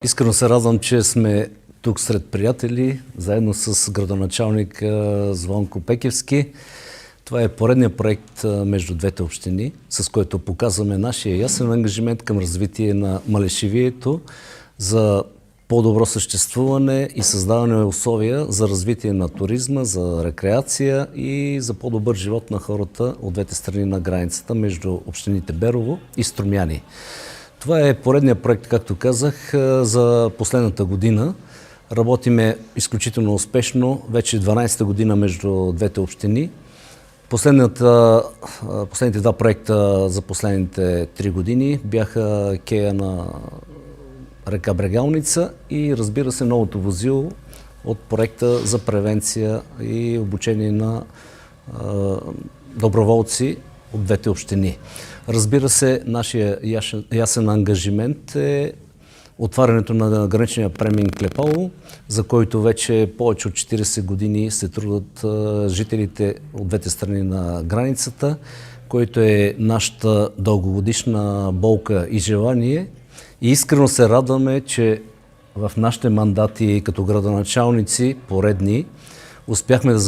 Искрено се радвам, че сме тук сред приятели, заедно с градоначалник Звонко Пекевски. Това е поредният проект между двете общини, с който показваме нашия ясен ангажимент към развитие на Малешевието за по-добро съществуване и създаване на условия за развитие на туризма, за рекреация и за по-добър живот на хората от двете страни на границата между общините Берово и Струмяни. Това е поредният проект, както казах, за последната година. Работиме изключително успешно, вече 12-та година между двете общини. Последните два проекта за последните 3 години бяха кея на река Брегалница и, разбира се, новото возило от проекта за превенция и обучение на доброволци от двете общини. Разбира се, нашия ясен ангажимент е отварянето на граничния преминг Клепало, за който вече повече от 40 години се трудят жителите от двете страни на границата, който е нашата дългогодишна болка и желание. И искрено се радваме, че в нашите мандати като градоначалници поредни успяхме да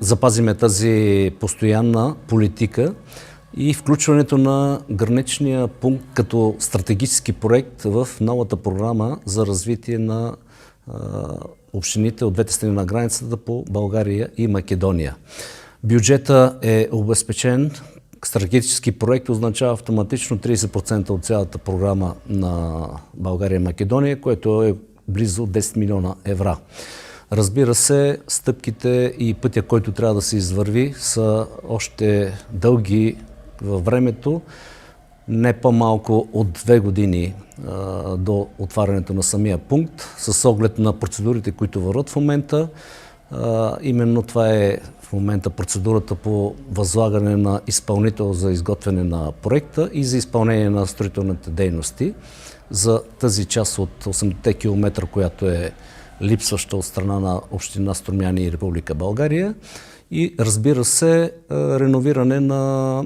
запазиме тази постоянна политика и включването на граничния пункт като стратегически проект в новата програма за развитие на общините от двете страни на границата по България и Македония. Бюджета е обезпечен. Стратегически проект означава автоматично 30% от цялата програма на България и Македония, което е близо 10 милиона евро. Разбира се, стъпките и пътя, който трябва да се извърви, са още дълги във времето, не по-малко от 2 години до отварянето на самия пункт, с оглед на процедурите, които върват в момента. Именно това е в момента процедурата по възлагане на изпълнител за изготвяне на проекта и за изпълнение на строителните дейности за тази част от 80 км, която е липсваща от страна на община Струмяни и Република България. И, разбира се, реновиране на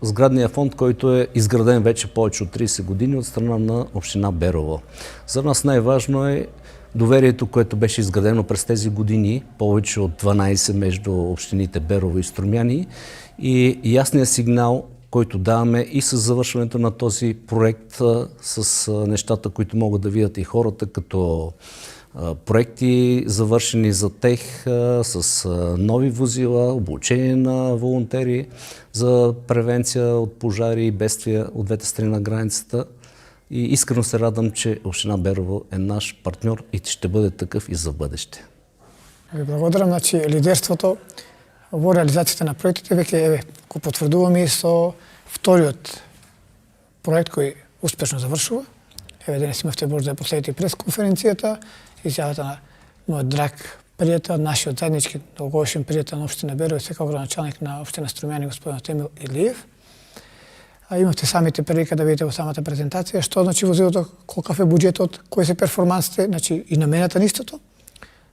сградния фонд, който е изграден вече повече от 30 години от страна на община Берово. За нас най-важно е доверието, което беше изградено през тези години, повече от 12 между общините Берово и Струмяни, и ясният сигнал, който даваме и с завършването на този проект, с нещата, които могат да видят и хората, като проекти завършени за тех, с нови возила, обучение на волонтери за превенция от пожари и бедствия от двете страни на границата. И искрено се радвам, че община Берово е наш партньор и ще бъде такъв и за бъдеще. Ви благодарам, значи лидерството во реализацијата на проектите веќе го потврдуваме и со вториот проект кој успешно завршува. Денес имавте можда да последите пресконференцијата, изјавата на мојот драг пријател, нашиот заеднички долгогодишен пријател на општина Берово и секој градоначалник на општина Струмјани, господин Темил Илиев. Имавте самите прилика да видите во самата презентација што значи возилото, колкав е буџетот, кои се перформансите, значи и намената на истото.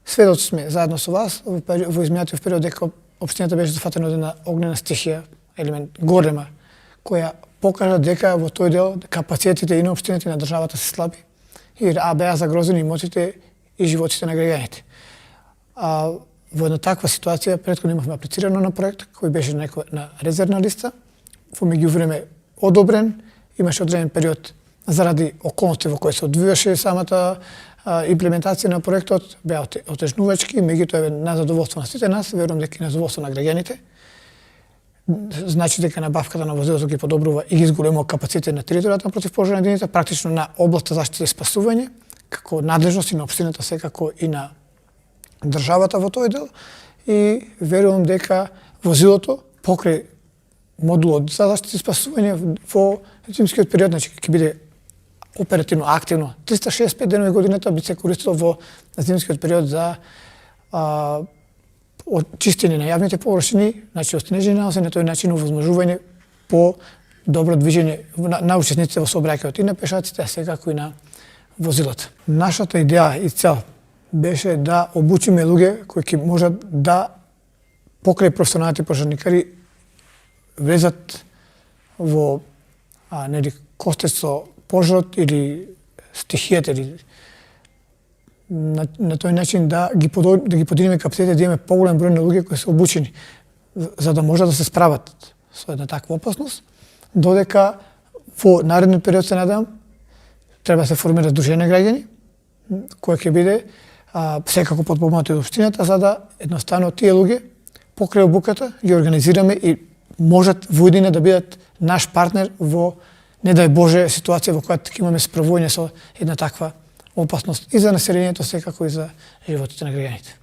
Сведоци сме заедно со вас во изминатиот период дека општината беше зафатена од една огнена стихија, елемент голема, која покажа дека во тој дел капацитетите и на општините и на државата се слаби и беа загрозени имотите и животите на граѓаните. Во една таква ситуација претходно имавме аплицирано на проект кој беше на резервна листа, во меѓувреме одобрен, имаше одреден период заради околности во кои се одвиваше самата имплементација на проектот, беа отежнувачки, меѓутоа е на задоволство на сите нас, верувам дека и на задоволство на граѓаните. Значи дека набавката на возилото ги подобрува и ги зголемува капацитет на територијата на противпожарна единица, практично на областа заштита и спасување, како надлежности на општината, секако и на државата во тој дел, и верувам дека возилото покрај модулот за заштита и спасување во зимскиот период, значи ќе биде оперативно активно 365 денови годината, би се користило во зимскиот период за очистење на јавните површини, значи оснежени на тој начин овозможување по добро движење на учесниците во сообраќајот и на пешаците, а секако и на возилата. Нашата идеја и цел беше да обучиме луѓе кои ќе можат да покрај професионалните пожарникари влезат во костец со пожарот или стихијата или на тој начин да ги подигнеме капацитет, да имаме поголем број на луѓе кои се обучени за да може да се справат со една таква опасност, додека во наредниот период се надевам треба да се формира здружение на граѓани кој ќе биде секако подпомогнато од општината за да едноставно тие луѓе покрај обуката ги организираме и можат во иднина да бидат наш партнер во, не дај Боже, ситуација во која ќе имаме справување со една таква опасност и за населението, секако и за животите на граѓаните.